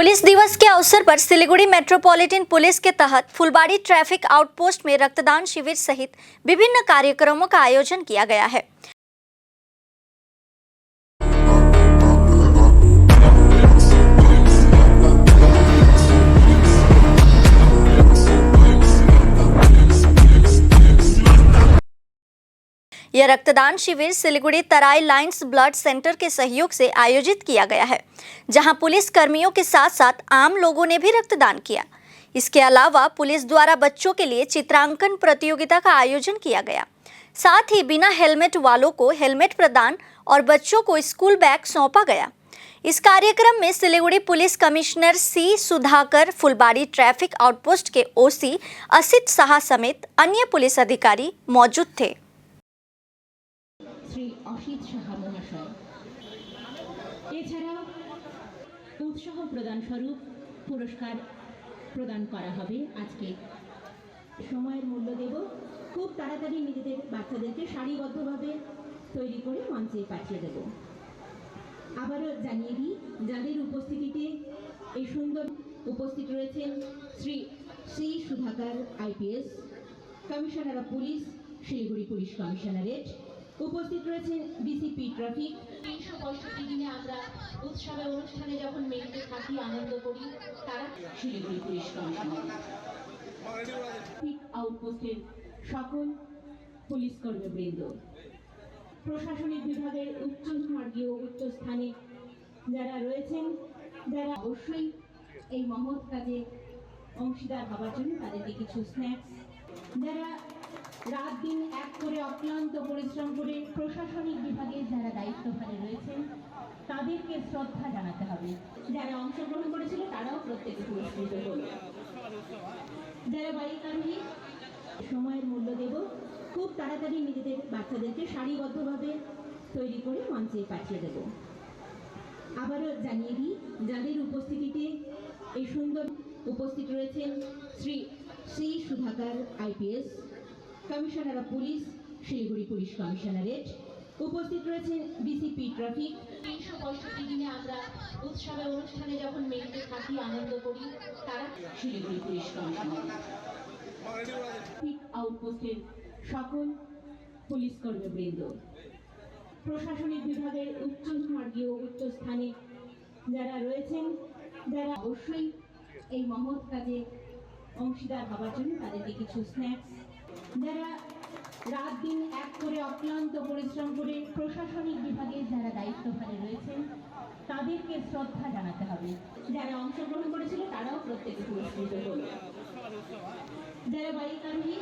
Police दिवस के अवसर पर सिलीगुड़ी मेट्रोपॉलिटन पुलिस के तहत फुलबाड़ी ट्रैफिक आउटपोस्ट में रक्तदान शिविर सहित विभिन्न कार्यक्रमों का आयोजन किया गया है। यह रक्तदान शिविर सिलीगुड़ी तराई लाइन्स ब्लड सेंटर के सहयोग से आयोजित किया गया है, जहां पुलिस कर्मियों के साथ साथ आम लोगों ने भी रक्तदान किया। इसके अलावा पुलिस द्वारा बच्चों के लिए चित्रांकन प्रतियोगिता का आयोजन किया गया। साथ ही बिना हेलमेट वालों को हेलमेट प्रदान और बच्चों को स्कूल बैग सौंपा गया। इस कार्यक्रम में Siliguri police commissioner C Sudhakar, Phulbari traffic outpost के ओसी असित शाह समेत अन्य पुलिस अधिकारी मौजूद थे। श्री असित शाह महाशय এছাড়াও উৎসাহ প্রদান স্বরূপ পুরস্কার প্রদান করা হবে। আজকে সময়ের মূল্য দেব, খুব তাড়াতাড়ি নিজেদের বাচ্চাদেরকে সারিবদ্ধভাবে তৈরি করে মঞ্চে পাঠিয়ে দেব। আবারও জানিয়ে দিই, যাদের উপস্থিতিতে এই সুন্দর উপস্থিত রয়েছেন Shri C Sudhakar IPS, commissioner of police, Siliguri police commissionerate. উপস্থিত রয়েছেন ডিসিপি ট্রাফিক। ৩৬৫ দিনে আমরা উৎসবের অনুষ্ঠানে যখন মেতে থাকি, আনন্দ করি, তারা শিলিগুড়ি পুলিশ কমিশনার আউটপোস্টের সকল পুলিশ কর্মীবৃন্দ, প্রশাসনিক বিভাগের উচ্চমার্গীয় উচ্চ স্থানে যারা রয়েছেন, যারা অবশ্যই এই মহৎ কাজে অংশীদার হবার জন্য তাদেরকে কিছু স্ন্যাক্স, যারা রাত দিন এক করে অক্লান্ত পরিশ্রম করে প্রশাসনিক বিভাগে যারা দায়িত্বভারে রয়েছেন তাদেরকে শ্রদ্ধা জানাতে হবে। যারা অংশগ্রহণ করেছিল তারাও প্রত্যেকে পুরস্কৃত হল। যারা বাইক আরোহী, সময়ের মূল্য দেব, খুব তাড়াতাড়ি নিজেদের বাচ্চাদেরকে সারিবদ্ধভাবে তৈরি করে মঞ্চে পাঠিয়ে দেব। আবারও জানিয়ে দিই, যাদের উপস্থিতিতে এই সুন্দর উপস্থিত রয়েছেন Shri C Sudhakar IPS, commissioner of police, Siliguri police commissionerate. উপস্থিত রয়েছেন ডিসিপি ট্রাফিক। ৩৬৫ দিনে আমরা উৎসবের অনুষ্ঠানে যখন মেতে থাকি, আনন্দ করি, তারা শিলিগুড়ি পুলিশ কমিশনারেট আউটপোস্টের সকল পুলিশ কর্মীবৃন্দ, প্রশাসনিক বিভাগের উচ্চমার্গীয় উচ্চ স্থানে যারা রয়েছেন, যারা অবশ্যই এই মহৎ কাজে অংশীদার হবার জন্য তাদেরকে কিছু স্ন্যাক্স, যারা রাত দিন এক করে অক্লান্ত পরিশ্রম করে প্রশাসনিক বিভাগে যারা দায়িত্বভারে রয়েছেন তাদেরকে শ্রদ্ধা জানাতে হবে। যারা অংশগ্রহণ করেছিল তারাও প্রত্যেকে পুরস্কৃত হল। যারা বাইক আরোহী,